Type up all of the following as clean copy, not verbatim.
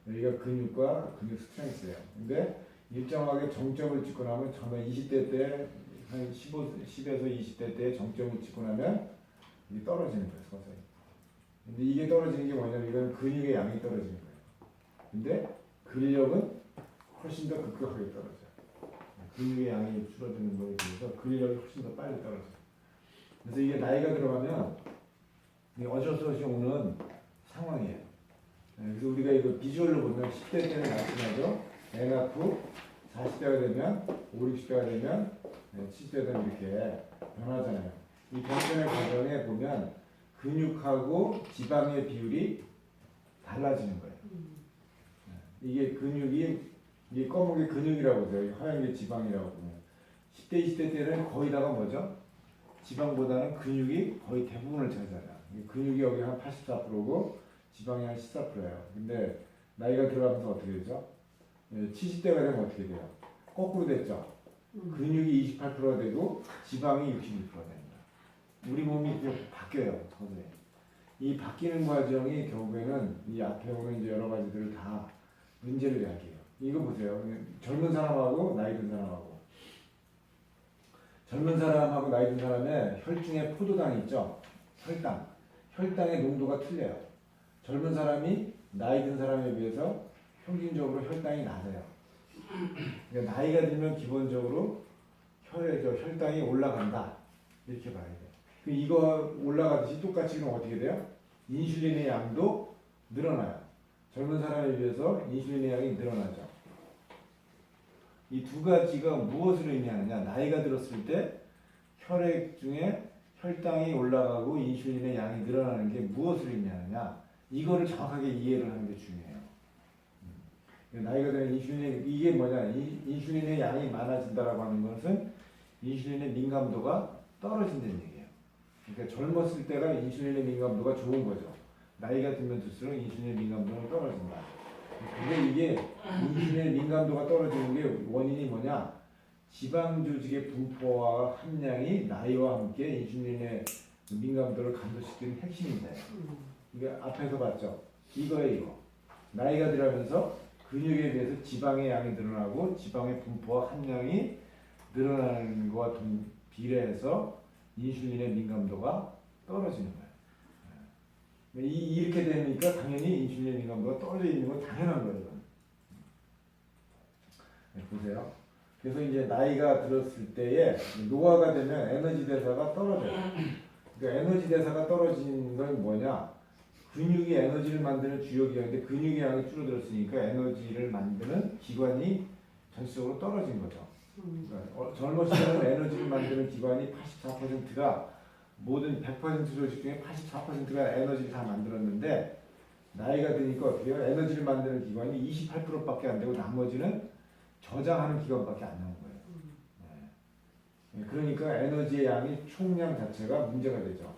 여기가 근육과 근육 스트렝스예요. 근데 일정하게 정점을 찍고 나면 정말 20대 때 한 10에서 20대 때 정점을 찍고 나면 이게 떨어지는 거예요, 서서히. 근데 이게 떨어지는 게 뭐냐면 이건 근육의 양이 떨어지는 거예요. 근데 근력은 훨씬 더 급격하게 떨어져요. 근육의 양이 줄어드는 거에 비해서 근력이 훨씬 더 빨리 떨어져요. 그래서 이게 나이가 들어가면 어쩔 수 없이 오는 상황이에요. 그래서 우리가 이거 비주얼로 보면 10대 때는 나타나죠. 애 낳고 40대가 되면 5, 60대가 되면 70대 되면 이렇게 변하잖아요. 이 변변의 과정에 보면 근육하고 지방의 비율이 달라지는 거예요. 이게 근육이 이게 검은 게 근육이라고 해요. 하얀 게 지방이라고 보면 10대, 20대 때는 거의 다가 뭐죠? 지방보다는 근육이 거의 대부분을 차지하잖아요. 근육이 여기 한 84%고 지방이 한 14%예요. 근데 나이가 들어가면서 어떻게 되죠? 70대가 되면 어떻게 돼요? 거꾸로 됐죠? 근육이 28%가 되고 지방이 62%가 됩니다. 우리 몸이 이렇게 바뀌어요. 서서히. 이 바뀌는 과정이 결국에는 이 앞에 오는 이제 여러 가지들을 다 문제를 야기해요. 이거 보세요. 젊은 사람하고 나이 든 사람하고 젊은 사람하고 나이 든 사람의 혈중에 포도당이 있죠. 혈당의 농도가 틀려요. 젊은 사람이 나이 든 사람에 비해서 평균적으로 혈당이 낮아요. 그러니까 나이가 들면 기본적으로 혈당이 올라간다 이렇게 봐야 돼요. 이거 올라가듯이 똑같이 그럼 어떻게 돼요? 인슐린의 양도 늘어나요. 젊은 사람에 비해서 인슐린의 양이 늘어나죠. 이 두 가지가 무엇을 의미하느냐? 나이가 들었을 때 혈액 중에 혈당이 올라가고 인슐린의 양이 늘어나는 게 무엇을 의미하느냐? 이거를 정확하게 이해를 하는 게 중요해요. 나이가 들면 이게 뭐냐? 인슐린의 양이 많아진다라고 하는 것은 인슐린의 민감도가 떨어진다는 얘기예요. 그러니까 젊었을 때가 인슐린의 민감도가 좋은 거죠. 나이가 들면 들수록 인슐린의 민감도는 떨어진다. 근데 이게 인슐린의 민감도가 떨어지는 게 원인이 뭐냐? 지방 조직의 분포와 함량이 나이와 함께 인슐린의 민감도를 감소시키는 핵심인데, 이게 앞에서 봤죠? 이거. 나이가 들어가면서 근육에 비해서 지방의 양이 늘어나고 지방의 분포와 함량이 늘어나는 것과 비례해서 인슐린의 민감도가 떨어지는 거예요. 이렇게 되니까 당연히 인슐린 민감도가 떨어져 있는 건 당연한 거예요. 보세요. 그래서 이제 나이가 들었을 때에 노화가 되면 에너지 대사가 떨어져요. 그러니까 에너지 대사가 떨어지는 건 뭐냐? 근육이 에너지를 만드는 주요 기관인데 근육의 양이 줄어들었으니까 에너지를 만드는 기관이 전체적으로 떨어진 거죠. 그러니까 젊었을 때는 에너지를 만드는 기관이 84%가 모든 100% 조직 중에 84%가 에너지를 다 만들었는데 나이가 드니까 어떻게 해요? 에너지를 만드는 기관이 28%밖에 안 되고 나머지는 저장하는 기관밖에 안 나온 거예요. 네. 그러니까 에너지의 양이 총량 자체가 문제가 되죠.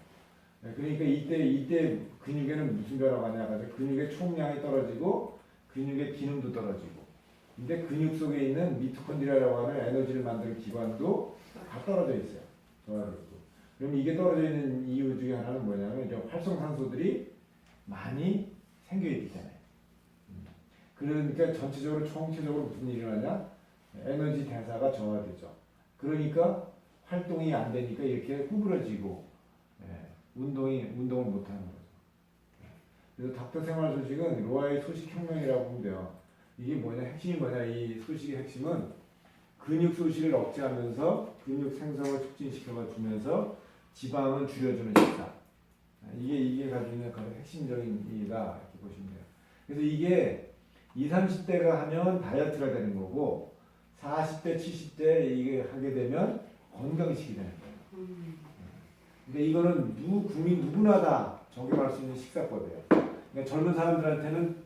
네. 그러니까 이때 근육에는 무슨 변화가 나냐면 근육의 총량이 떨어지고 근육의 기능도 떨어지고 근데 근육 속에 있는 미토콘드리아라고 하는 에너지를 만드는 기관도 다 떨어져 있어요. 그럼 이게 떨어져 있는 이유 중에 하나는 뭐냐면 이제 활성산소들이 많이 생겨있기 때문에. 그러니까 전체적으로 총체적으로 무슨 일이 일어나냐? 에너지 대사가 저하되죠. 그러니까 활동이 안 되니까 이렇게 구부러지고 운동을 못하는 거죠. 그래서 닥터 생활 소식은 로아의 소식혁명이라고 보면 돼요. 이게 뭐냐? 핵심이 뭐냐? 이 소식의 핵심은 근육 소실을 억제하면서 근육 생성을 촉진시켜 주면서 지방은 줄여주는 식사. 이게 가지고 있는 가장 핵심적인 이가 이렇게 보시면 돼요. 그래서 이게 20, 30대가 하면 다이어트가 되는 거고 40대, 70대 이게 하게 되면 건강식이 되는 거예요. 근데 이거는 국민 누구나 다 적용할 수 있는 식사법이에요. 그러니까 젊은 사람들한테는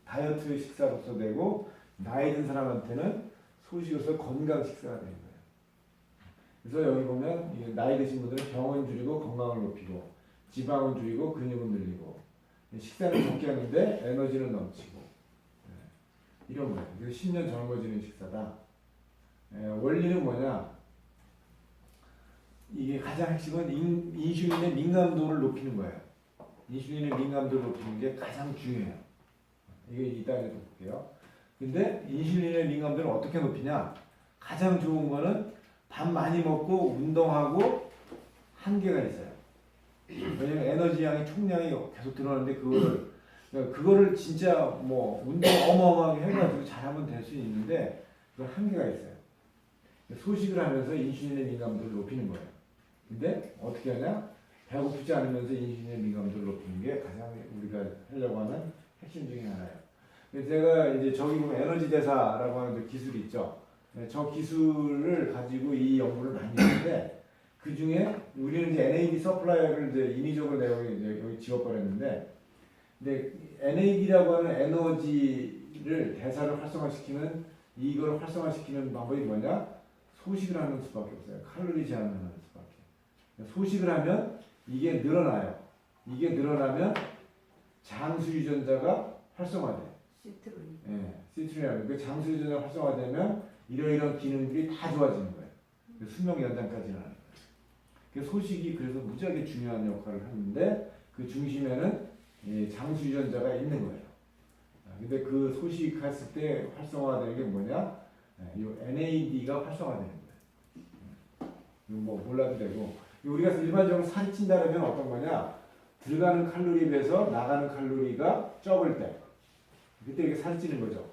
다이어트 식사로서 되고 나이 든 사람한테는 소식으로서 건강 식사가 되는 거예요. 그래서 여기 보면 나이 드신 분들은 병은 줄이고 건강을 높이고 지방은 줄이고 근육은 늘리고 식사는 적게 하는데 에너지는 넘치고 이런 거예요. 그래서 10년 젊어지는 식사다. 원리는 뭐냐? 이게 가장 핵심은 인슐린의 민감도를 높이는 거예요. 인슐린의 민감도를 높이는 게 가장 중요해요. 이게 이따가 또 볼게요. 근데 인슐린의 민감도를 어떻게 높이냐? 가장 좋은 거는 밥 많이 먹고 운동하고 한계가 있어요. 왜냐면 에너지 양이 총량이 계속 들어가는데 그거를 진짜 뭐 운동 어마어마하게 해가지고 잘하면 될 수 있는데 그 한계가 있어요. 소식을 하면서 인슐린의 민감도를 높이는 거예요. 근데 어떻게 하냐? 배고프지 않으면서 인슐린의 민감도를 높이는 게 가장 우리가 하려고 하는 핵심 중에 하나예요. 그래서 제가 이제 저기 보면 에너지 대사라고 하는 기술이 있죠. 저 기술을 가지고 이 연구를 많이 했는데 그 중에 우리는 이제 NAD 서플라이어를 이제 인위적으로 내가 이제 여기 지워버렸는데, 근데 NAD라고 하는 에너지를 대사를 활성화시키는 이걸 활성화시키는 방법이 뭐냐? 소식을 하는 수밖에 없어요. 칼로리 제한을 하는 수밖에. 소식을 하면 이게 늘어나요. 이게 늘어나면 장수 유전자가 활성화돼요. 시트로이. 예, 시트로이. 그 장수 유전자가 활성화되면 이러이러한 기능들이 다 좋아지는 거예요. 수명 연장까지 하는 거예요. 그 소식이 그래서 무지하게 중요한 역할을 하는데 그 중심에는 장수 유전자가 있는 거예요. 근데 그 소식했을 때 활성화되는 게 뭐냐? 이 NAD가 활성화되는 거예요. 뭐 몰라도 되고, 우리가 일반적으로 살이 찐다면 어떤 거냐? 들어가는 칼로리에 비해서 나가는 칼로리가 적을 때, 그때 이게 살이 찌는 거죠.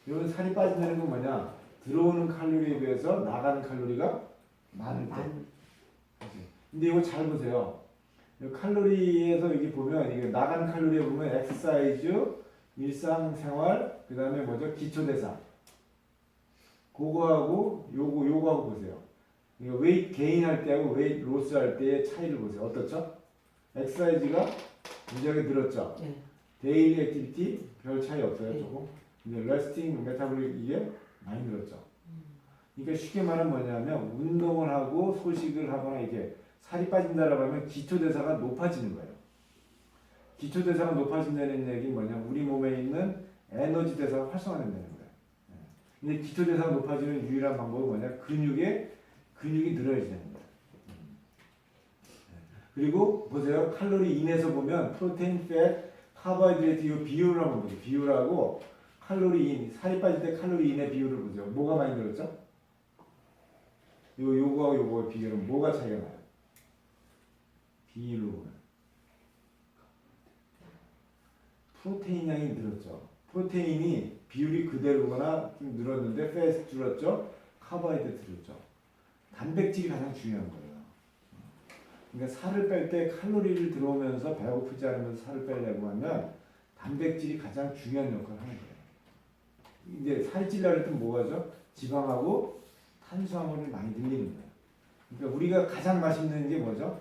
이건 살이 빠진다는 건 뭐냐? 들어오는 칼로리에 비해서 나가는 칼로리가 많을 때. 근데 이거 잘 보세요. 칼로리에서 여기 보면 이게 나가는 칼로리에 보면 엑서사이즈, 일상생활, 그 다음에 뭐죠? 기초대사. 그거하고 요거하고 보세요. 이거 웨이트 게인 할 때하고 웨이트 로스 할 때의 차이를 보세요. 어떻죠? 엑서사이즈가 무지하게 늘었죠. 네. 데일리 액티비티 별 차이 없어요. 네. 조금. 근데 레스팅, 메타볼릭 이게 많이 늘었죠. 그러니까 쉽게 말하면 뭐냐면 운동을 하고 소식을 하거나 이게 살이 빠진다라고 하면 기초대사가 높아지는 거예요. 기초대사가 높아진다는 얘기는 뭐냐? 우리 몸에 있는 에너지 대사가 활성화된다는 거예요. 근데 기초대사가 높아지는 유일한 방법은 뭐냐? 근육이 늘어야지 되는 거예요. 그리고 보세요. 칼로리 인에서 보면 프로테인, 팻, 카보하이드레이트 이 비율을 한번 보세요. 비율하고 칼로리 인, 살이 빠질 때 칼로리 인의 비율을 보세요. 뭐가 많이 늘었죠? 요거하고 요거의 비율은 뭐가 차이가 나요? 비율로 보면 프로테인 양이 늘었죠. 프로테인이 비율이 그대로거나 좀 늘었는데 팻 줄었죠. 카보하이드레이트 줄었죠. 단백질이 가장 중요한 거예요. 그러니까 살을 뺄 때 칼로리를 들어오면서 배고프지 않으면서 살을 빼려고 하면 단백질이 가장 중요한 역할을 하는 거예요. 이제 살이 찌려고 할 때 뭐가죠? 지방하고 탄수화물을 많이 늘리는 거예요. 그러니까 우리가 가장 맛있는 게 뭐죠?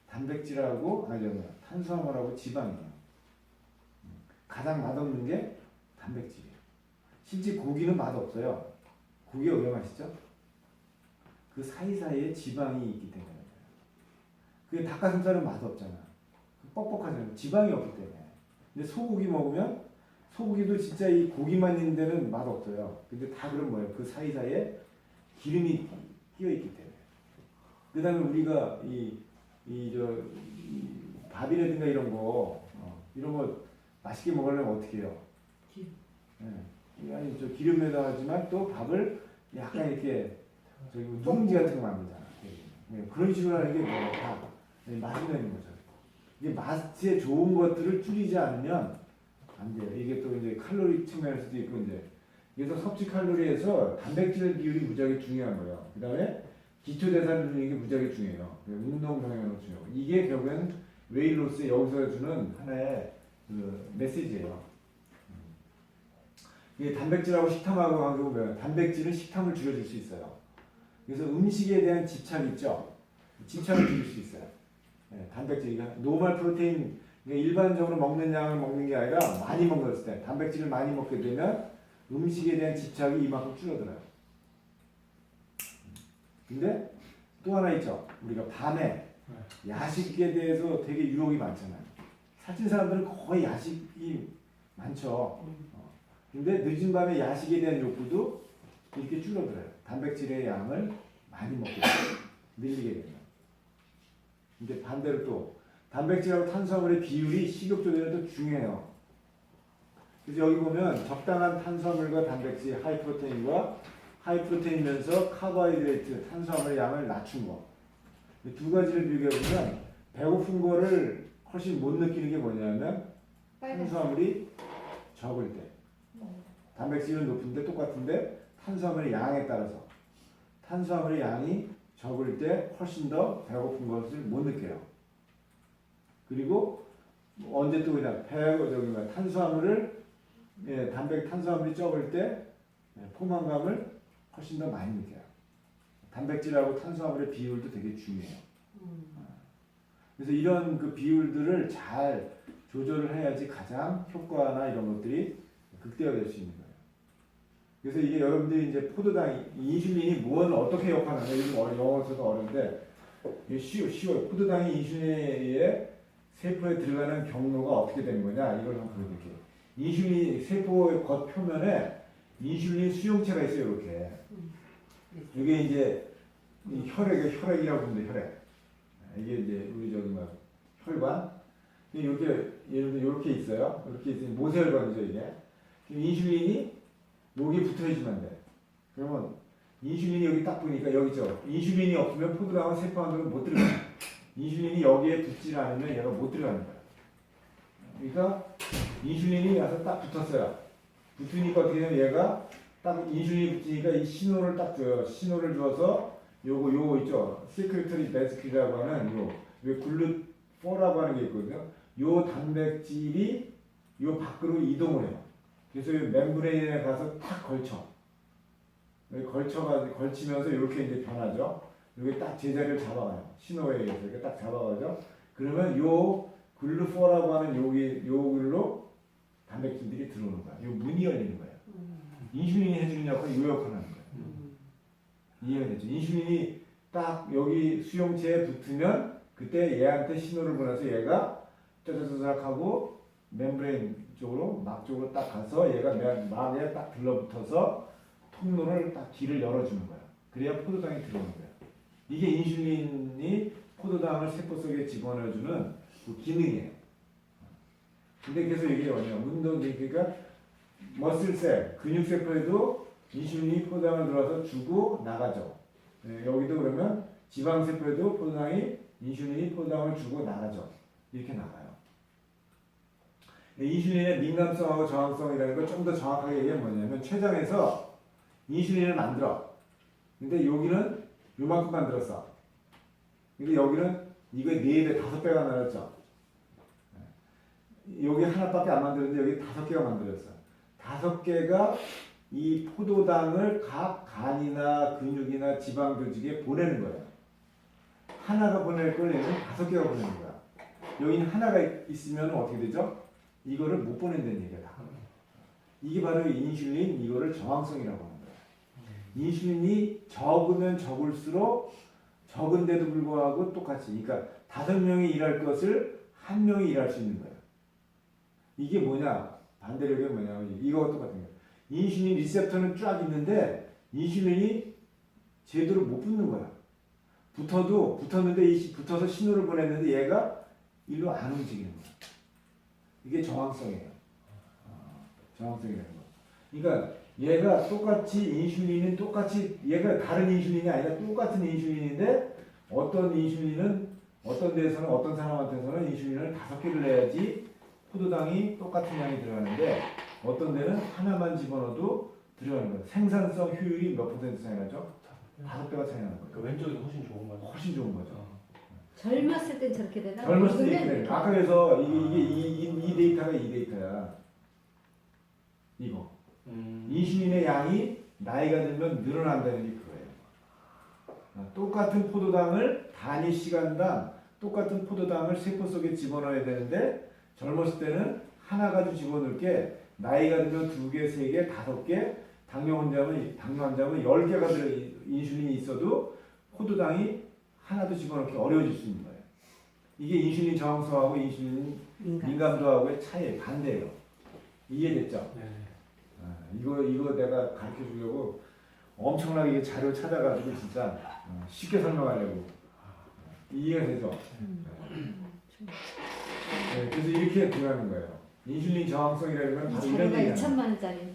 단백질하고 탄수화물하고 지방이에요. 가장 맛없는 게 단백질이에요. 실제 고기는 맛없어요. 고기가 왜 맛있죠? 그 사이사이에 지방이 있기 때문에. 그 닭가슴살은 맛없잖아. 뻑뻑하잖아. 지방이 없기 때문에. 근데 소고기 먹으면 소고기도 진짜 이 고기만 있는 데는 맛없어요. 근데 다 그런 뭐예요? 그 사이사이에 기름이 끼어 있기 때문에. 그 다음에 우리가 밥이라든가 이런 거 맛있게 먹으려면 어떻게 해요? 기름. 네. 아니, 기름에다 하지만 또 밥을 약간 이렇게 누룽지 같은 거 만들잖아. 네. 그런 식으로 하는 게 뭐예요? 다 맛이 나는 거죠. 이게 맛에 좋은 것들을 줄이지 않으면 안 돼요. 이게 또 이제 칼로리 측면에서도 있고 이제 그래서 섭취 칼로리에서 단백질 비율이 무지하게 중요한 거예요. 그 다음에 기초 대사를 주는 게 무지하게 중요해요. 운동 병행도 중요하고 이게 결국엔 웨이로스에 여기서 주는 하나의 그 메시지예요. 이게 단백질하고 식탐하고 관계보면 단백질은 식탐을 줄여줄 수 있어요. 그래서 음식에 대한 집착 있죠. 집착을 줄일 수 있어요. 네, 단백질, 노멀 프로테인, 그러니까 일반적으로 먹는 양을 먹는 게 아니라 많이 먹었을 때 단백질을 많이 먹게 되면 음식에 대한 집착이 이만큼 줄어들어요. 근데 또 하나 있죠. 우리가 밤에 야식에 대해서 되게 유혹이 많잖아요. 살찐 사람들은 거의 야식이 많죠. 근데 늦은 밤에 야식에 대한 욕구도 이렇게 줄어들어요. 단백질의 양을 많이 먹게 돼요. 늘리게 되면. 근데 반대로 또 단백질하고 탄수화물의 비율이 식욕 조절에도 중요해요. 그래서 여기 보면 적당한 탄수화물과 단백질, 하이프로테인과 하이프로테인이면서 카보하이드레이트, 탄수화물의 양을 낮춘 거. 이 두 가지를 비교해보면 배고픈 거를 훨씬 못 느끼는 게 뭐냐면 탄수화물이 적을 때. 단백질은 높은데 똑같은데 탄수화물의 양에 따라서 탄수화물의 양이 적을 때 훨씬 더 배고픈 것을 못 느껴요. 그리고 언제 또 그냥 탄수화물을 탄수화물이 적을 때 포만감을 훨씬 더 많이 느껴요. 단백질하고 탄수화물의 비율도 되게 중요해요. 그래서 이런 그 비율들을 잘 조절을 해야지 가장 효과나 이런 것들이 극대화될 수 있는 거예요. 그래서 이게 여러분들이 이제 포도당, 인슐린이 무엇을 어떻게 역할하냐, 요즘 영어에서도 어려운데, 이게 쉬워요. 포도당이 인슐린의 세포에 들어가는 경로가 어떻게 된 거냐, 이걸 한번 보여드릴게요. 인슐린, 세포의 겉 표면에 인슐린 수용체가 있어요, 이렇게. 이게 이제 이 혈액이라고 부르는데, 혈액. 이게 이제 우리 혈관. 이렇게, 예를 들어 이렇게 있어요. 이렇게 있으면 모세혈관이죠, 이게. 인슐린이 여기 붙어있으면 안 돼. 그러면 인슐린이 여기 딱 보니까 여기죠. 인슐린이 없으면 포도당은 세포 안으로 못 들어가요. 인슐린이 여기에 붙지 않으면 얘가 못 들어가는 거야. 그러니까 인슐린이 와서 딱 붙었어요. 붙으니까 어떻게 되냐면 얘가 딱 인슐린이 붙으니까 이 신호를 딱 줘요. 신호를 줘서 요거 있죠. 시크리터리 베스키라고 하는 요 글루포라고 하는 게 있거든요. 요 단백질이 요 밖으로 이동을 해요. 그래서 이 멤브레인에 가서 딱 걸쳐. 걸치면서 이렇게 이제 변하죠. 이렇게 딱 제자리를 잡아가요. 신호에 의해서 이렇게 딱 잡아가죠. 그러면 요 글루포라고 하는 요글로 단백질들이 들어오는 거야. 요 문이 열리는 거예요. 인슐린이 해주는 역할이 요 역할을 하는 거예요. 이해가 되죠? 인슐린이 딱 여기 수용체에 붙으면 그때 얘한테 신호를 보내서 얘가 짜자자작 하고 멤브레인 쪽으로 막 쪽으로 딱 가서 얘가 막에 딱 들러붙어서 통로를 딱 길을 열어주는 거야. 그래야 포도당이 들어오는 거야. 이게 인슐린이 포도당을 세포 속에 집어넣어주는 그 기능이에요. 근데 그래서 이게 뭐냐면 그러니까 머슬셀, 근육세포에도 인슐린이 포도당을 들어서 주고 나가죠. 여기도 그러면 지방세포에도 인슐린이 포도당을 주고 나가죠. 이렇게 나가요. 인슐린의 민감성하고 저항성이라는 걸 좀 더 정확하게 얘기하면 뭐냐면 췌장에서 인슐린을 만들어. 근데 여기는 요만큼 만들었어. 근데 여기는 이거 4배, 5배가 만들었죠. 여기 하나밖에 안 만들었는데 여기 5개가 만들었어. 5개가 이 포도당을 각 간이나 근육이나 지방 조직에 보내는 거예요. 하나가 보낼 걸 얘는 5개가 보내는 거야. 여기는 하나가 있으면 어떻게 되죠? 이거를 못 보낸다는 얘기다. 이게 바로 인슐린 이거를 저항성이라고 하는 거야. 인슐린이 적으면 적을수록 적은데도 불구하고 똑같이, 그러니까 5명이 일할 것을 1명이 일할 수 있는 거야. 이게 뭐냐? 반대로 얘기하면 뭐냐면 이거와 똑같은 거야. 인슐린 리셉터는 쫙 있는데 인슐린이 제대로 못 붙는 거야. 붙었는데 붙어서 신호를 보냈는데 얘가 일로 안 움직이는 거야. 이게 저항성이에요. 저항성이라는 거. 그러니까 얘가 똑같이 인슐린은 똑같이 얘가 다른 인슐린이 아니라 똑같은 인슐린인데 어떤 인슐린은 어떤 데서는 어떤 사람한테서는 인슐린을 5개를 내야지 포도당이 똑같은 양이 들어가는데 어떤 데는 하나만 집어넣어도 들어가는 거예요. 생산성 효율이 몇 % 차이 나죠? 5배가 차이 나는 거예요. 그 왼쪽이 훨씬 좋은 거죠. 훨씬 좋은 거죠. 젊었을 땐 저렇게 되나? 젊었을 때 이렇게 돼요. 아까 그래서 이 데이터가 이 데이터야. 이거. 인슐린의 양이 나이가 들면 늘어난다는 게 그거예요. 똑같은 포도당을 단위 시간당 똑같은 포도당을 세포 속에 집어넣어야 되는데 젊었을 때는 하나 가지고 집어넣을 게 나이가 들면 2개, 3개, 5개, 당뇨 환자면 10개가 들어 인슐린이 있어도 포도당이 하나도 집어넣기 어려워질 수 있는 거예요. 이게 인슐린 저항성하고 인슐린 민감도하고의 차이 반대예요. 이해됐죠? 네. 이거 내가 가르쳐 주려고 엄청나게 자료 찾아가지고 진짜 쉽게 설명하려고. 이해가 되죠? 네, 그래서 이렇게 들어가는 거예요. 인슐린 저항성이라는 건 이 바로 이런 자료가 얘기야. 2천만 원짜리.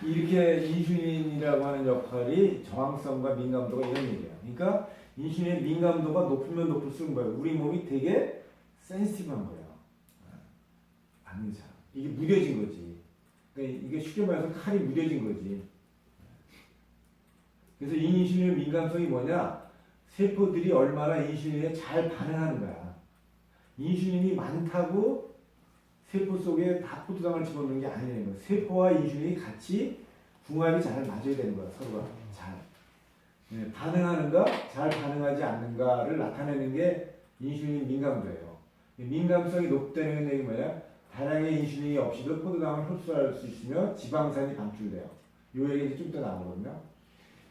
이렇게 인슐린이라고 하는 역할이 저항성과 민감도가 이런 얘기야. 그러니까 인슐린의 민감도가 높으면 높을수록 뭐야? 우리 몸이 되게 센시티브한 거야. 아는 자. 이게 무뎌진 거지. 그러니까 이게 쉽게 말해서 칼이 무뎌진 거지. 그래서 이 인슐린 민감성이 뭐냐? 세포들이 얼마나 인슐린에 잘 반응하는 거야. 인슐린이 많다고 세포 속에 다 포도당을 집어넣는 게 아니라는 거야. 세포와 인슐린이 같이 궁합이 잘 맞아야 되는 거야. 서로가 잘. 네, 반응하는가, 잘 반응하지 않는가를 나타내는 게 인슐린 민감도예요. 민감성이 높다는 얘기 뭐냐? 다량의 인슐린이 없이도 포도당을 흡수할 수 있으며 지방산이 방출돼요. 요 얘기 좀 이따 나오거든요.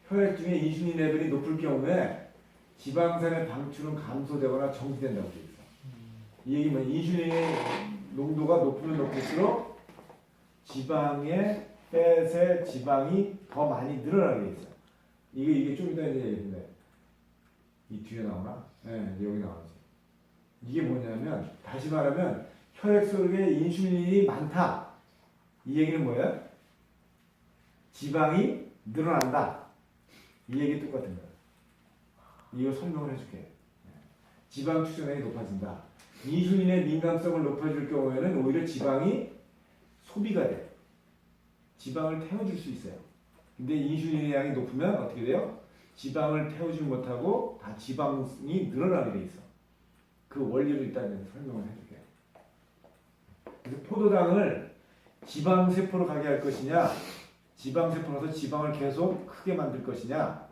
혈액 중에 인슐린 레벨이 높을 경우에 지방산의 방출은 감소되거나 정지된다고 되어 있어. 이 얘기는 인슐린의 농도가 높으면 높을수록 지방의 팻의 지방이 더 많이 늘어나게 돼 있어. 이게 좀 이따 이제 얘기인데 이 뒤에 나오나? 네, 여기 나오지. 이게 뭐냐면 다시 말하면 혈액 속에 인슐린이 많다. 이 얘기는 뭐야? 지방이 늘어난다. 이 얘기 똑같은 거야. 이거 설명을 해줄게. 지방 축소량이 높아진다. 인슐린의 민감성을 높여줄 경우에는 오히려 지방이 소비가 돼. 지방을 태워줄 수 있어요. 근데 인슐린의 양이 높으면 어떻게 돼요? 지방을 태우지 못하고 다 지방이 늘어나게 돼 있어. 그 원리를 일단 설명을 해줄게요. 그래서 포도당을 지방세포로 가게 할 것이냐, 지방세포로서 지방을 계속 크게 만들 것이냐,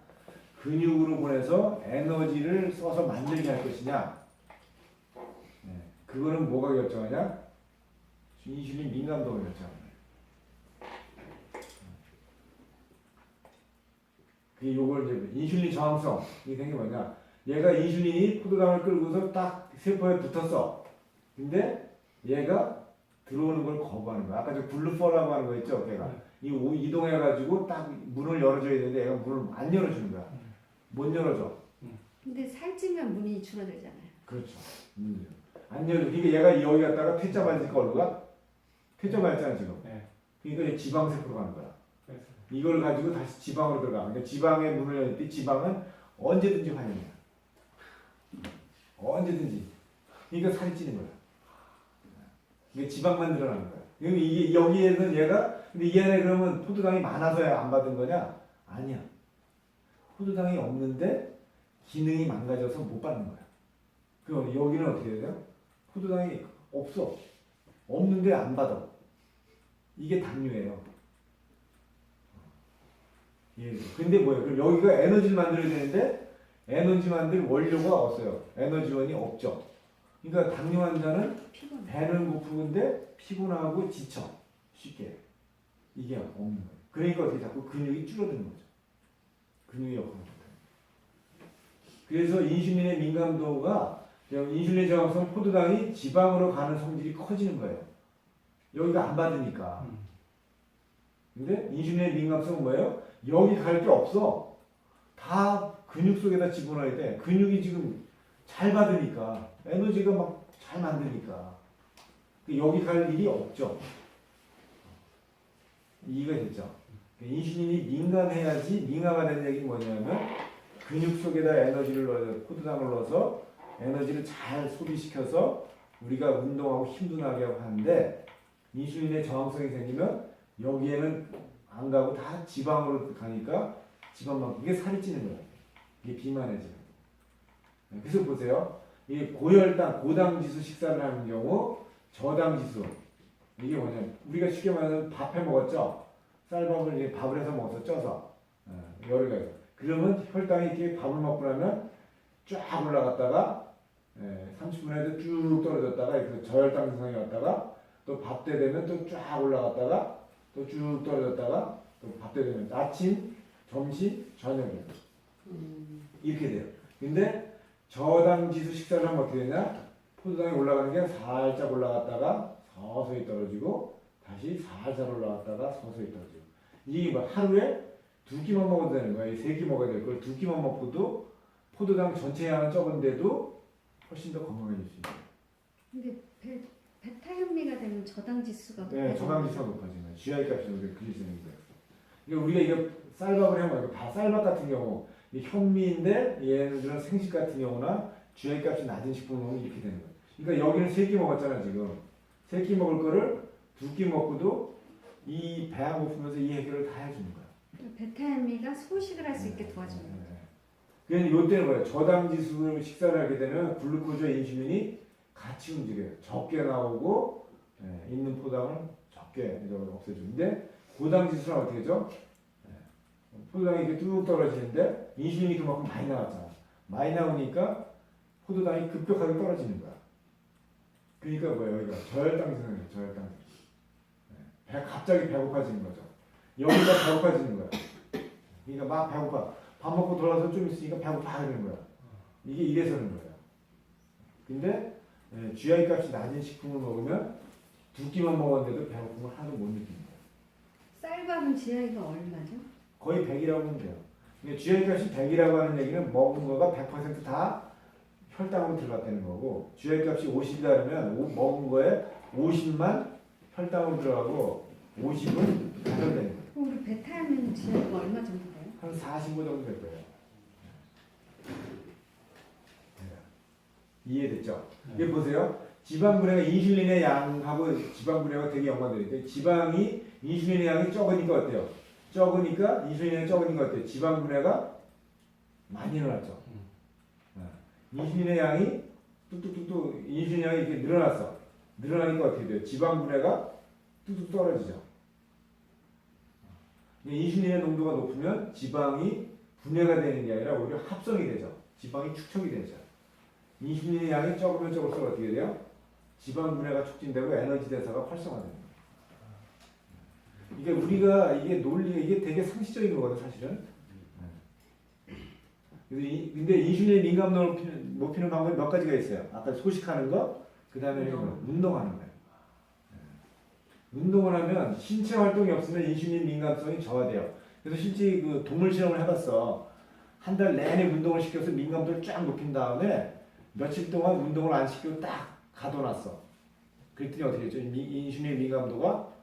근육으로 보내서 에너지를 써서 만들게 할 것이냐, 그거는 뭐가 결정하냐? 인슐린 민감도가 결정하는 거예요. 그게 요걸 이제 인슐린 저항성 이게 된 게 뭐냐? 얘가 인슐린이 포도당을 끌고서 딱 세포에 붙었어. 근데 얘가 들어오는 걸 거부하는 거야. 아까 저 블루퍼라고 하는 거 있죠? 걔가 이동해가지고 딱 문을 열어줘야 되는데 얘가 문을 안 열어주는 거야. 못 열어줘. 근데 살찌면 문이 줄어들잖아요. 그렇죠. 안 열어. 그러니까 얘가 여기 갔다가 퇴짜 맞으니까 어디로 가? 퇴짜 맞잖아 지금. 그러니까 지방세포로 가는 거야. 이걸 가지고 다시 지방으로 들어가. 그러니까 지방의 문을 열 때 지방은 언제든지 환영이야. 언제든지. 그러니까 살이 찌는 거야. 이게 지방만 늘어나는 거야. 이게 여기에는 얘가 근데 이 안에 그러면 포도당이 많아서야 안 받은 거냐? 아니야. 포도당이 없는데 기능이 망가져서 못 받는 거야. 그럼 여기는 어떻게 해야 돼요? 포도당이 없어. 없는데 안 받아. 이게 당뇨예요. 예. 근데 뭐예요? 그럼 여기가 에너지를 만들어야 되는데 에너지 만들 원료가 없어요. 에너지원이 없죠. 그러니까 당뇨 환자는 피곤해. 배는 고프는데 피곤하고 지쳐. 쉽게. 이게 없는 거예요. 그러니까 어떻게 자꾸 근육이 줄어드는 거죠. 근육이 없는 거예요. 그래서 인슐린의 민감도가 인슐린 저항성 포도당이 지방으로 가는 성질이 커지는 거예요. 여기가 안 받으니까. 근데 인슐린의 민감성은 뭐예요? 여기 갈 게 없어. 다 근육 속에다 집어넣어야 돼. 근육이 지금 잘 받으니까 에너지가 막 잘 만드니까 여기 갈 일이 없죠. 이해가 됐죠? 인슐린이 민감해야지. 민감하다는 얘기는 뭐냐면 근육 속에다 에너지를 넣어서 포도당을 넣어서 에너지를 잘 소비시켜서 우리가 운동하고 힘도 나게 하고 하는데 인슐린의 저항성이 생기면 여기에는 안 가고 다 지방으로 가니까 지방만 이게 살이 찌는 거예요. 이게 비만해지는 거예요. 그래서 보세요. 이 고혈당, 고당지수 식사를 하는 경우 저당지수 이게 뭐냐면 우리가 쉽게 말하면 밥해 먹었죠. 쌀밥을 이제 밥을 해서 먹어서 쪄서 열을 가요. 그러면 혈당이 이렇게 밥을 먹고 나면 쫙 올라갔다가 30분 에도 쭉 떨어졌다가 그 저혈당 증상이 왔다가 또 밥 때 되면 또 쫙 올라갔다가 또 쭉 떨어졌다가 또 밥 때 되면 아침, 점심, 저녁에 이렇게 돼요. 근데 저당 지수 식사를 하면 어떻게 되냐? 포도당이 올라가는 게 살짝 올라갔다가 서서히 떨어지고 다시 살살 올라갔다가 서서히 떨어지고 이게 뭐 하루에 2끼만 먹어도 되는 거야. 3끼 먹어야 될 걸 2끼만 먹고도 포도당 전체 양은 적은데도 훨씬 더 건강해질 수 있어요. 근데 베타 현미가 되면 저당 지수가 네, 높아지는 저감지수가 높아지는 거예요. GI 값이 그리시는 거예요. 그러니까 우리가 이거 쌀밥을 해먹어요. 쌀밥 같은 경우 이 현미인데 얘네들은 생식 같은 경우나 GI 값이 낮은 식품을 먹으면 이렇게 되는 거예요. 그러니까 여기는 3끼 먹었잖아 지금. 3끼 먹을 거를 2끼 먹고도 이 배 안 고프면서 이 해결을 다 해주는 거야. 베타 현미가 소식을 할 수 있게 도와주는 거죠. 그냥 요때는 뭐예요? 저당 지수를 식사를 하게 되면 글루코즈와 인슐린이 같이 움직여요. 적게 나오고 있는 포당을 적게 없애주는데 고당 지수는 어떻게 되죠? 포도당이 이렇게 뚝 떨어지는데 인슐린이 그만큼 많이 나왔잖아. 많이 나오니까 포도당이 급격하게 떨어지는 거야. 그러니까 뭐예요? 여기가 저혈당 증상이에요. 저혈당 증상. 갑자기 배고파지는 거죠. 여기가 배고파지는 거야. 그러니까 막 배고파. 밥 먹고 돌아서 좀 있으니까 배고파 하는 거야. 이게 이래서는 거예요. 근데 GI 값이 낮은 식품을 먹으면 2끼만 먹었는데도 배고픔을 하나도 못 느끼는 거예요. 쌀밥은 GI가 얼마죠? 거의 100이라고 하면 돼요. 근데 GI 값이 100이라고 하는 얘기는 먹은 거가 100%다 혈당으로 들어갔다는 거고, GI 값이 50이다 그러면 먹은 거에 50만 혈당으로 들어가고 50은 가열되는 거예요. 그럼 우리 베타 현미는 GI가 얼마 정도 돼요? 한 45 정도 될 거예요. 이해됐죠? 이게 보세요. 지방 분해가 인슐린의 양하고 지방 분해가 되게 연관되니까 지방이 인슐린의 양이 적으니까 어때요? 적으니까 인슐린의 양이 적으니까 어때요? 지방 분해가 많이 일어났죠. 인슐린의 양이 뚝뚝뚝뚝 인슐린 양이 이렇게 늘어났어. 늘어나니까 어떻게 돼요? 지방 분해가 뚝뚝 떨어지죠. 인슐린의 농도가 높으면 지방이 분해가 되는 게 아니라 오히려 합성이 되죠. 지방이 축적이 되죠. 인슐린의 양이 적으면 적을수록 어떻게 돼요? 지방 분해가 촉진되고 에너지 대사가 활성화됩니다. 이게 우리가 이게 논리가 이게 되게 상식적인 거거든 사실은. 근데 인슐린 민감도 높이는 방법이 몇 가지가 있어요. 아까 소식하는 거, 그 다음에 운동하는 거예요. 운동을 하면 신체 활동이 없으면 인슐린 민감성이 저하돼요. 그래서 실제 그 동물 실험을 해봤어. 한 달 내내 운동을 시켜서 민감도를 쫙 높인 다음에 며칠 동안 운동을 안 시키고 딱 가둬놨어. 그랬더니 어떻게 됐죠? 인슐린 민감도가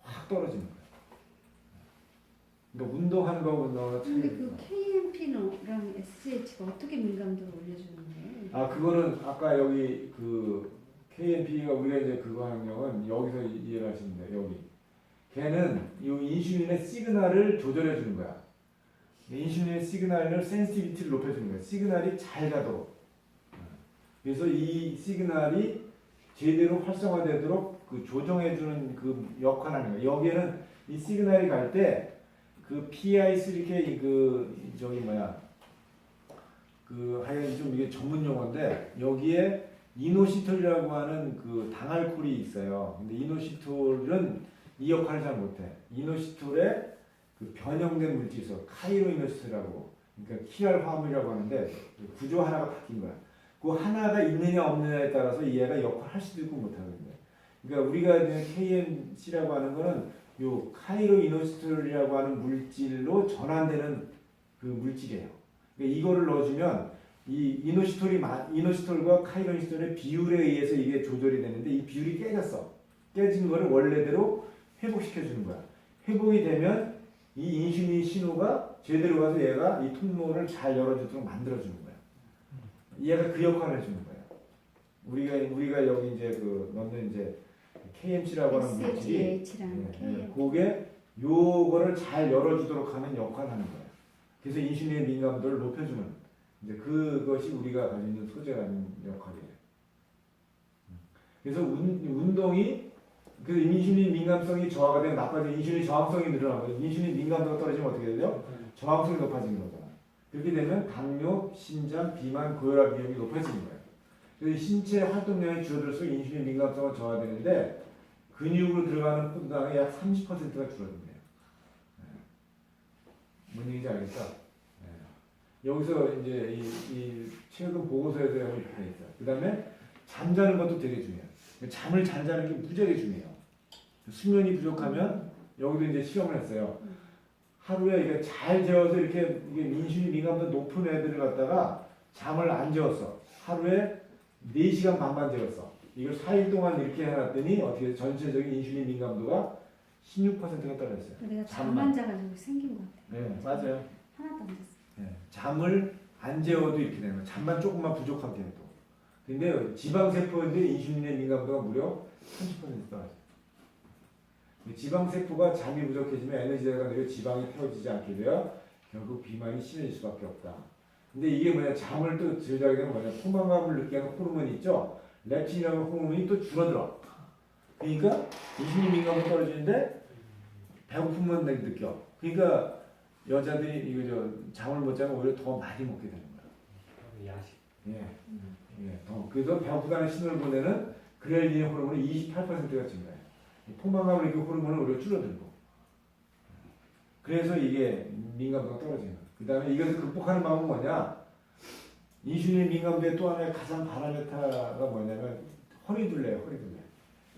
확 떨어지는 거예요. 그러니까 운동하는 거하고 근데 그 KMP랑 SH가 어떻게 민감도를 올려주는데? 아 그거는 아까 여기 그 KMP가 우리가 이제 그거 하는 경우는 여기서 이해를 하시면 돼요. 여기 걔는 이 인슐린의 시그널을 조절해 주는 거야. 인슐린의 시그널을 센시티비티를 높여주는 거야. 시그널이 잘 가도록. 그래서 이 시그널이 제대로 활성화되도록 그 조정해주는 그 역할을 하는 거예요. 여기에는 이 시그널이 갈 때 그 PI3K 그 저기 뭐야 그 하여간 좀 이게 전문 용어인데 여기에 이노시톨이라고 하는 그 당알코올이 있어요. 근데 이노시톨은 이 역할을 잘 못해. 이노시톨에 그 변형된 물질이 있어. 카이로이노시톨이라고. 그러니까 키랄 화합물이라고 하는데 구조 하나가 바뀐 거야. 그 하나가 있느냐 없느냐에 따라서 얘가 역할을 할 수도 있고 못하거든요. 그러니까 우리가 이제 KMC라고 하는 거는 요 카이로이노시톨이라고 하는 물질로 전환되는 그 물질이에요. 그러니까 이거를 넣어주면 이 이노시톨과 카이로이노시톨의 비율에 의해서 이게 조절이 되는데 이 비율이 깨졌어. 깨진 거를 원래대로 회복시켜주는 거야. 회복이 되면 이 인슐린 신호가 제대로 가서 얘가 이 통로를 잘 열어주도록 만들어주는 거야. 얘가 그 역할을 해주는 거예요. 우리가 여기 이제 그 넣는 이제 KMC라고 하는 물질이 그게 요거를 잘 열어주도록 하는 역할을 하는 거예요. 그래서 인슐린의 민감도를 높여주는 이제 그것이 우리가 가지고 있는 소재라는 역할이에요. 그래서 운동이 그 인슐린 민감성이 저하가 되면 나빠지고 인슐린 저항성이 늘어나고 인슐린 민감도가 떨어지면 어떻게 되죠? 저항성이 높아지는 거잖아. 그렇게 되면 당뇨, 신장, 비만, 고혈압 위험이 높아지는 거예요. 그래서 신체 활동량이 줄어들수록 인슐린 민감성은 저하되는데 근육으로 들어가는 포도당의 약 30%가 줄어든대요. 뭔 얘기인지 알겠죠? 여기서 이제 이 최근 보고서에서 이렇게 돼 있어요. 그 다음에 잠자는 것도 되게 중요해요. 잠을 잘 자는 게 무지하게 중요해요. 수면이 부족하면 여기도 이제 실험을 했어요. 하루에 이게 잘 재워서 이렇게 이게 인슐린 민감도 높은 애들을 갖다가 잠을 안 재웠어. 하루에 4시간 반만 재웠어. 이걸 4일 동안 이렇게 해놨더니 어떻게 전체적인 인슐린 민감도가 16%가 떨어졌어요. 내가 잠만. 잠만 자가지고 생긴 것 같아. 네, 맞아요. 하나도 안 잤어. 네, 잠을 안 재워도 이렇게 되는 거예요. 잠만 조금만 부족하게 해도. 근데 지방세포인데 인슐린의 민감도가 무려 30% 떨어져요. 지방세포가 잠이 부족해지면 에너지가 내려 지방이 태워지지 않게 되어 결국 비만이 심해질 수밖에 없다. 근데 이게 뭐냐, 잠을 또 들자게 되면 뭐냐, 포만감을 느끼는 호르몬이 있죠. 렙틴이라는 호르몬이 또 줄어들어. 그러니까 인슐린 민감도 떨어지는데 배고픔만 느껴. 그러니까 여자들이 이거 잠을 못 자면 오히려 더 많이 먹게 되는 거야. 야식. 예, 예, 더. 그래서 배고프다는 신호를 보내는 그렐린 호르몬이 28%가 증가해요. 포만감을 느끼는 호르몬은 오히려 줄어들고. 그래서 이게 민감도가 떨어지는 거예요. 그 다음에 이것을 극복하는 방법은 뭐냐? 인슐린 민감도의 또 하나의 가장 바라메타가 뭐냐면 허리둘레예요, 허리둘레.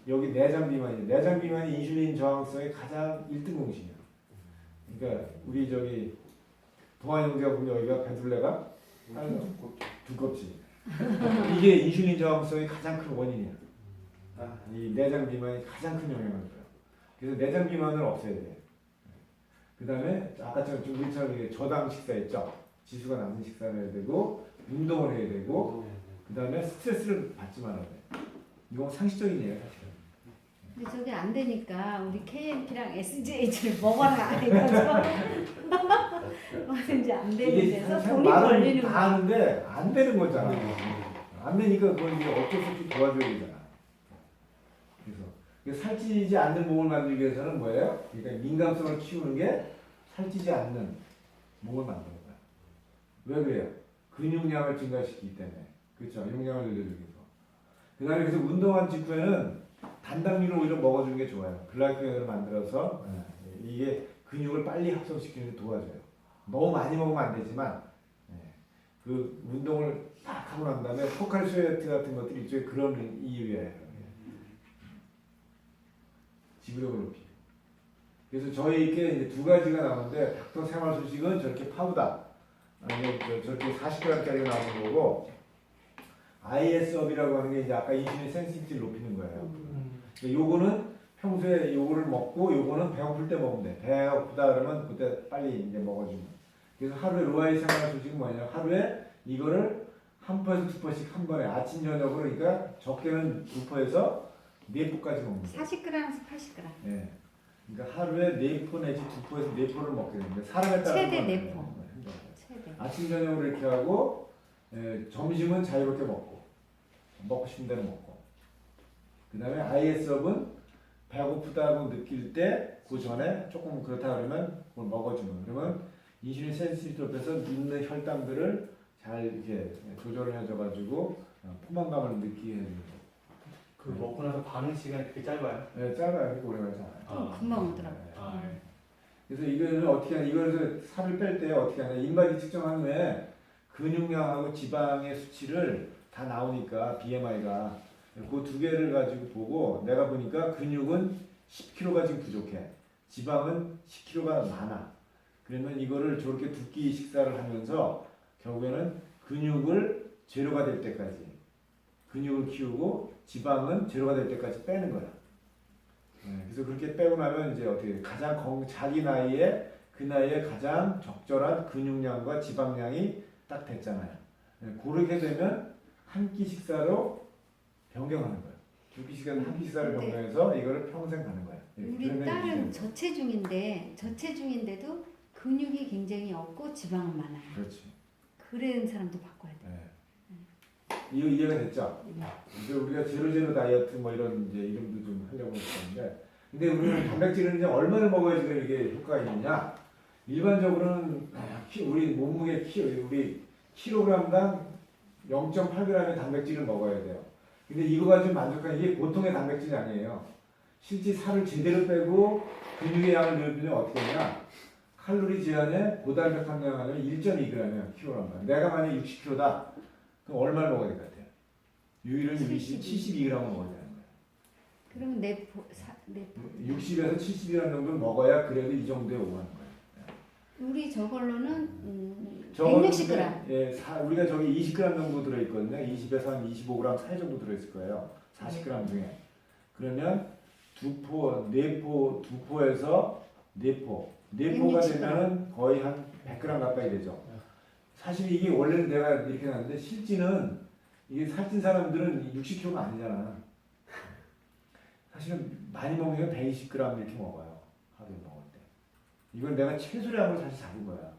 여기 내장 비만이에요. 내장 비만이 인슐린 저항성의 가장 1등 공신이에요. 그러니까 우리 동안 형제가 보면 여기가 배둘레가 두껍지. 이게 인슐린 저항성의 가장 큰 원인이에요. 이 내장 비만이 가장 큰 영향을 줘요. 그래서 내장 비만을 없애야 돼요. 그 다음에 아까처럼 우리처럼 저당 식사했죠. 지수가 낮은 식사를 해야 되고 운동을 해야 되고 그 다음에 스트레스를 받지 말아야 돼요. 이건 상식적인 얘기예요, 사실은. 근데 저게 안 되니까 우리 KMP랑 SGH를 먹어라 이거죠. 뭐든지 안 되는 이게 데서 참 돈이 말을 걸리는 다 거야. 하는데 안 되는 거잖아. 안 되니까 그걸 이제 어쩔 수 없이 도와줘야 되잖아. 그래서 살찌지 않는 몸을 만들기 위해서는 뭐예요? 그러니까 민감성을 키우는 게 살찌지 않는 몸을 만드는 거야. 왜 그래요? 근육량을 증가시키기 때문에. 그렇죠? 용량을 늘려주기 위해서. 그 다음에 그래서 운동한 직후에는 단당류를 오히려 먹어주는 게 좋아요. 글라이코겐을 만들어서 이게 근육을 빨리 합성시키는 데 도와줘요. 너무 많이 먹으면 안 되지만 그 운동을 딱 하고 난 다음에 포칼 스웨트 같은 것들이 일종의 그런 이유예요. 지구력을 높이고. 그래서 저희에게 이제 두 가지가 나오는데 닥터 생활 소식은 저렇게 파우다 저렇게 40g짜리가 나오는 거고 IS업이라고 하는 게 이제 아까 인슐린 센시티비티를 높이는 거예요. 요거는 평소에 요거를 먹고 요거는 배고플 때 먹으면 돼. 배가 고프다 그러면 그때 빨리 이제 먹어주면. 그래서 하루에 로아의 생활 소식은 뭐냐면 하루에 이거를 한 포에서 두 포씩 한 번에 아침 저녁으로 그러니까 적게는 두 포에서 네 포까지 먹는 거예요. 40g에서 80g. 예. 그러니까 하루에 네 포 내지 두 포에서 네 포를 먹게 되는데 사람에 따라 최대 네 포. 최대. 아침 저녁으로 이렇게 하고 점심은 자유롭게 먹고 싶은 대로 먹고 그 다음에 IS업은 배고프다고 느낄 때 그 전에 조금 그렇다 그러면 그걸 먹어주면 그러면 인슐린 센시티비티 높여서 있는 혈당들을 잘 이렇게 조절을 해줘가지고 포만감을 느끼게 해주는 거예요. 그 먹고 나서 반응 시간이 그렇게 짧아요? 네, 짧아요. 그렇게 오래 가지 않아요. 금방 오더라고. 네. 그래서 이거를 어떻게 하냐, 이걸 살을 뺄 때 어떻게 하냐, 인바디 측정한 후에 근육량하고 지방의 수치를 다 나오니까 BMI가 그 두 개를 가지고 보고 내가 보니까 근육은 10kg가 지금 부족해. 지방은 10kg가 많아. 그러면 이거를 저렇게 두 끼 식사를 하면서 결국에는 근육을 제로가 될 때까지 근육을 키우고 지방은 제로가 될 때까지 빼는 거야. 그래서 그렇게 빼고 나면 이제 어떻게 돼? 가장 자기 나이에 그 나이에 가장 적절한 근육량과 지방량이 딱 됐잖아요. 그렇게 되면 한 끼 식사로 변경하는 거예요. 두 끼 식사로 한 끼 식사를 네. 변경해서 이거를 평생 가는 거예요. 우리 딸은 저체중인데도 근육이 굉장히 없고 지방은 많아요. 그렇지. 그런 사람도 바꿔야 돼. 이거 이해가 됐죠? 이제 우리가 제로 다이어트 뭐 이런 이제 이름도 좀 하려고 했었는데, 근데 우리는 단백질을 이제 얼마를 먹어야 지금 이게 효과가 있느냐? 일반적으로는 우리 몸무게 우리 킬로그램당 0.8g의 단백질을 먹어야 돼요. 근데 이거 가지고 만족하는 이게 보통의 단백질이 아니에요. 실제 살을 제대로 빼고 근육의 양을 늘리면 어떻게 하냐? 칼로리 제한에 고단백 함량을 하면 1.2g이야, 킬로그램당. 내가 만약 60kg다. 그럼 얼마를 먹어야 될 것 같아요? 유일은 72g을 먹어야 되는 거예요. 그러면 내 60에서 70g 정도는 먹어야 그래도 이 정도에 오가는 거예요. 우리 저걸로는 저거는 160g. 우리가 저기 20g 정도 들어있거든요. 20에서 한 25g 사이 정도 들어있을 거예요. 40g 중에. 그러면 두 포에서 네 포가 160g. 되면은 거의 한 100g 가까이 되죠. 사실 이게 원래는 내가 이렇게 놨는데 실제는 이게 살찐 사람들은 60kg가 아니잖아. 사실은 많이 먹으면 120g 이렇게 먹어요. 하루에 먹을 때. 이건 내가 최소량으로 사실 잡은 거야.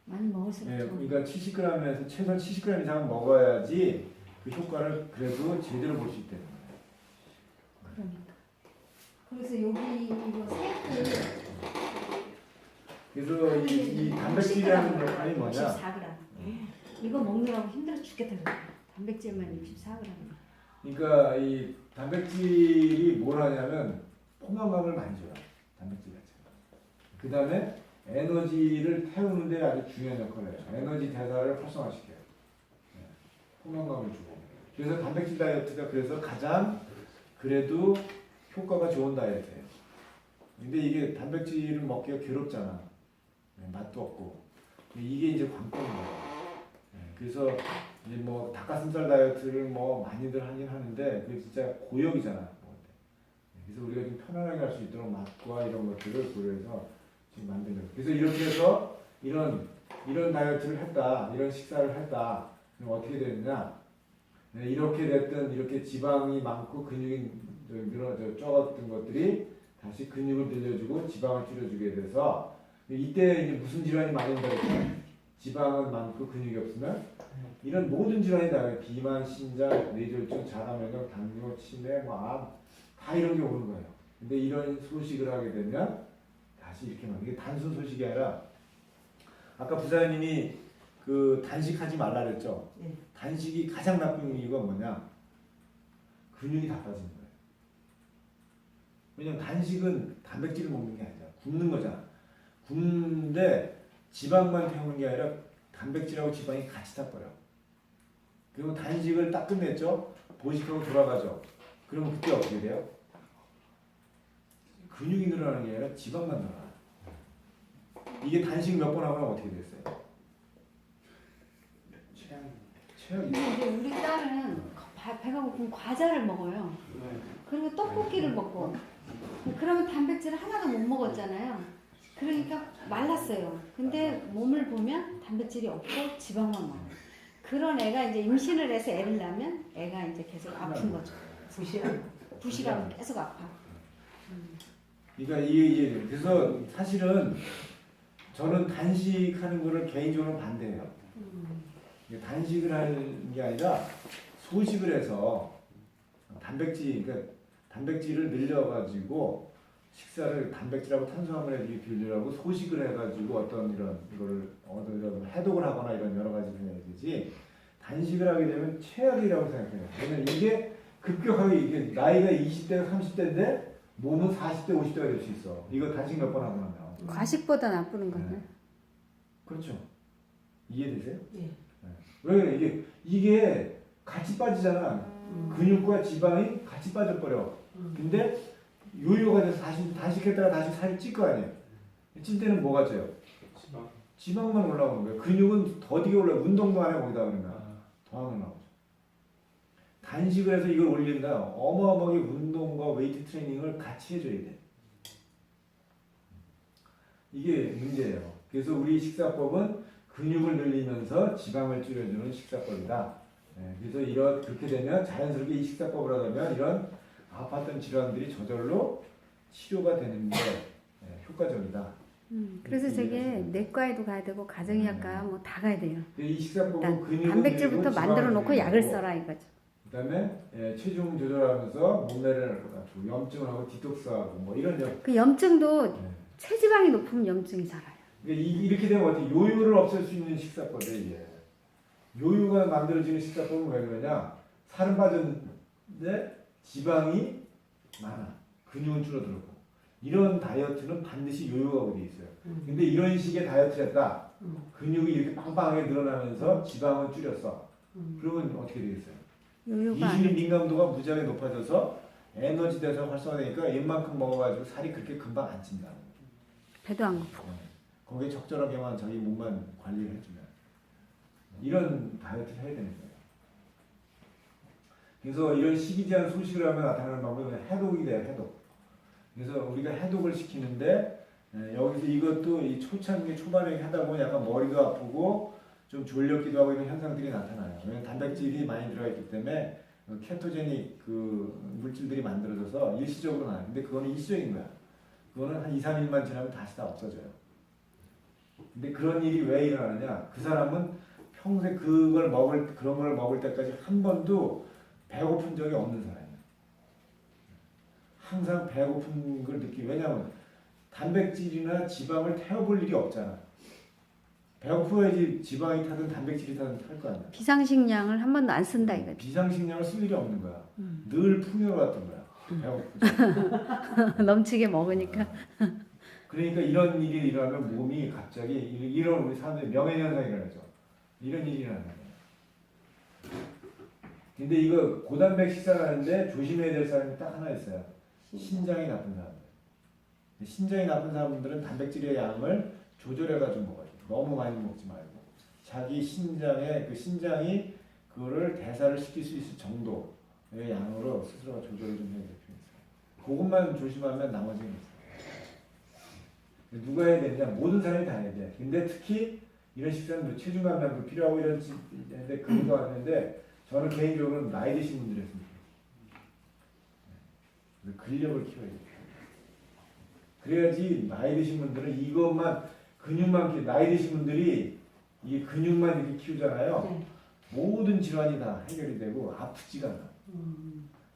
많이 먹을수록 예, 좋은 그러니까 70g에서 최소한 70g 이상 먹어야지 그 효과를 그래도 제대로 볼 수 있다는 거예요. 그러니까. 그래서 여기 이거 세트 그래서 이 단백질이라는 역할이 뭐냐? 64g. 이거 먹느라고 힘들어 죽겠다 그래. 단백질만 64g. 그러니까 이 단백질이 뭘 하냐면 포만감을 많이 줘요. 단백질 자체가. 그 다음에 에너지를 태우는데 아주 중요한 역할을 해요. 에너지 대사를 활성화시켜요. 네. 포만감을 주고. 그래서 단백질 다이어트가 그래서 가장 그래도 효과가 좋은 다이어트예요. 근데 이게 단백질을 먹기가 괴롭잖아. 네, 맛도 없고. 이게 이제 관건인 거예요. 네, 그래서 이제 뭐 닭가슴살 다이어트를 뭐 많이들 하긴 하는데 그게 진짜 고역이잖아. 먹을 때. 그래서 우리가 좀 편안하게 할 수 있도록 맛과 이런 것들을 고려해서 지금 만든 거예요. 그래서 이렇게 해서 이런 다이어트를 했다, 이런 식사를 했다. 그럼 어떻게 되느냐? 네, 이렇게 됐든 이렇게 지방이 많고 근육이 적었던 것들이 다시 근육을 늘려주고 지방을 줄여주게 돼서 이때 이제 무슨 질환이 많이 온다고 했죠? 지방은 많고 근육이 없으면 이런 모든 질환이 다 비만, 신장, 뇌졸중, 자가면역, 당뇨, 치매, 암, 다 이런 게 오는 거예요. 근데 이런 소식을 하게 되면 다시 이렇게 막 이게 단순 소식이 아니라 아까 부사님이 그 단식하지 말라 그랬죠. 네. 단식이 가장 나쁜 이유가 뭐냐? 근육이 다 빠지는 거예요. 왜냐면 단식은 단백질을 먹는 게 아니라 굶는 거잖아. 굶는데 지방만 태우는 게 아니라 단백질하고 지방이 같이 다 버려. 그리고 단식을 딱 끝냈죠. 보식하고 돌아가죠. 그럼 그때 어떻게 돼요? 근육이 늘어나는 게 아니라 지방만 늘어나. 이게 단식 몇 번 하면 어떻게 됐어요? 최악이. 근데 이제 우리 딸은 배가 고프면 과자를 먹어요. 그리고 떡볶이를 먹고. 그러면 단백질을 하나도 못 먹었잖아요. 그러니까 말랐어요. 근데 몸을 보면 단백질이 없고 지방만 많아. 그런 애가 이제 임신을 해서 애를 낳으면 애가 이제 계속 아픈 거죠. 부실하면 계속 아파. 그러니까 이게 그래서 사실은 저는 단식하는 거를 개인적으로 반대해요. 이게 단식을 하는 게 아니라 소식을 해서 그러니까 단백질을 늘려가지고 식사를 단백질하고 탄수화물에 비율하고 소식을 해가지고 어떤 이거를 해독을 하거나 이런 여러 가지를 해야 되지. 단식을 하게 되면 최악이라고 생각해요. 왜냐면 이게 급격하게 이게 나이가 20대, 30대인데 몸은 40대, 50대가 될 수 있어. 이거 단식 몇 번 하고 나면. 과식보다 나쁘는 거죠. 네. 그렇죠. 이해되세요? 예. 네. 왜 그래? 이게 같이 빠지잖아. 근육과 지방이 같이 빠져버려. 근데 요요가 돼서 다시 단식했다가 다시 살이 찔 거 아니에요. 찔 때는 뭐가 쪄요? 지방만 올라오는 거예요. 근육은 더디게 올라. 운동도 안 해 거기다 그러면 더하면 나오죠. 단식을 해서 이걸 올린다. 어마어마하게 운동과 웨이트 트레이닝을 같이 해줘야 돼. 이게 문제예요. 그래서 우리 식사법은 근육을 늘리면서 지방을 줄여주는 식사법이다. 네, 그래서 그렇게 되면 자연스럽게 이 식사법을 하면 이런 아팠던 질환들이 저절로 치료가 되는데 효과적이다. 그래서 저게 내과에도 가야 되고 가정의학과 뭐 다 가야 돼요. 이 식사법은 근육을 단백질부터 늘리고 만들어 놓고 지방을 약을 줄이고 써라 이거죠. 그다음에 체중 조절하면서 몸매를 갖추고 염증을 하고 디톡스하고 뭐 이런 그 염증도 네. 체지방이 높으면 염증이 살아요. 그러니까 이렇게 되면 어떻게 요요를 없앨 수 있는 식사법이에요. 이게. 요요가 만들어지는 식사법은 왜 그러냐? 살은 빠졌는데 지방이 많아. 근육은 줄어들고. 이런 다이어트는 반드시 요요가 돼 있어요. 근데 이런 식의 다이어트를 했다. 근육이 이렇게 빵빵하게 늘어나면서 지방은 줄였어. 그러면 어떻게 되겠어요? 요요가 인슐린 민감도가 무지하게 높아져서 에너지 대사가 활성화되니까 입만큼 먹어가지고 살이 그렇게 금방 안 찐다. 배도 안 고프고. 거기에 적절하게만 자기 몸만 관리를 해주면 이런 다이어트를 해야 되는 거예요. 그래서 이런 식이제한 소식을 하면 나타나는 방법은 해독이 돼요. 해독. 그래서 우리가 해독을 시키는데 여기서 이것도 이 초창기 초반에 하다 보면 약간 머리가 아프고 좀 졸렸기도 하고 이런 현상들이 나타나요. 왜냐면 단백질이 많이 들어가 있기 때문에 케토제닉 그 물질들이 만들어져서 일시적으로 나요. 근데 그거는 일시적인 거야. 그거는 한 2, 3일만 지나면 다시 다 없어져요. 근데 그런 일이 왜 일어나느냐? 그 사람은 평생 그런 걸 먹을 때까지 한 번도 배고픈 적이 없는 사람이에요. 항상 배고픈 걸 느끼고, 왜냐하면 단백질이나 지방을 태워볼 일이 없잖아. 배고파야지 지방이 타든 단백질이 타든 탈 거 아니야. 비상식량을 한 번도 안 쓴다 이거지. 비상식량을 쓸 일이 없는 거야. 늘 풍요로 같은 거야. 배고프지. 넘치게 먹으니까. 그러니까 이런 일이 일어나면 몸이 갑자기 이런 우리 사람들이 명예현상이 일어나죠. 이런 일이 일어나는 거예요. 근데 이거 고단백 식사를 하는데 조심해야 될 사람이 딱 하나 있어요. 신장이 나쁜 사람들. 신장이 나쁜 사람들은 단백질의 양을 조절해가지고 먹어야 돼. 너무 많이 먹지 말고 자기 신장에 그 신장이 그거를 대사를 시킬 수 있을 정도의 양으로 스스로가 조절을 좀 해야 될 필요가 있어요. 그것만 조심하면 나머지는 있어요. 누가 해야 되느냐? 모든 사람이 다 해야 돼. 근데 특히 이런 식사는 뭐 체중 감량도 필요하고 이런 근데 그런 거 하는데 저는 개인적으로는 나이 드신 분들이 했습니다. 근력을 키워야 돼요. 그래야지 나이 드신 분들은 이것만 근육만 나이 드신 분들이 이 근육만 이렇게 키우잖아요. 네. 모든 질환이 다 해결이 되고 아프지가 않아.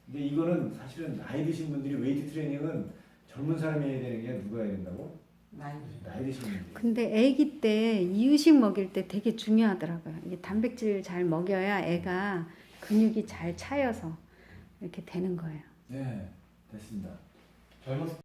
근데 이거는 사실은 나이 드신 분들이 웨이트 트레이닝은 젊은 사람이 해야 되는 게 누가 해야 된다고? 나이 드신 분들. 근데 아기 때 이유식 먹일 때 되게 중요하더라고요. 이게 단백질 잘 먹여야 애가 근육이 잘 차여서 이렇게 되는 거예요. 네, 됐습니다. 젊었을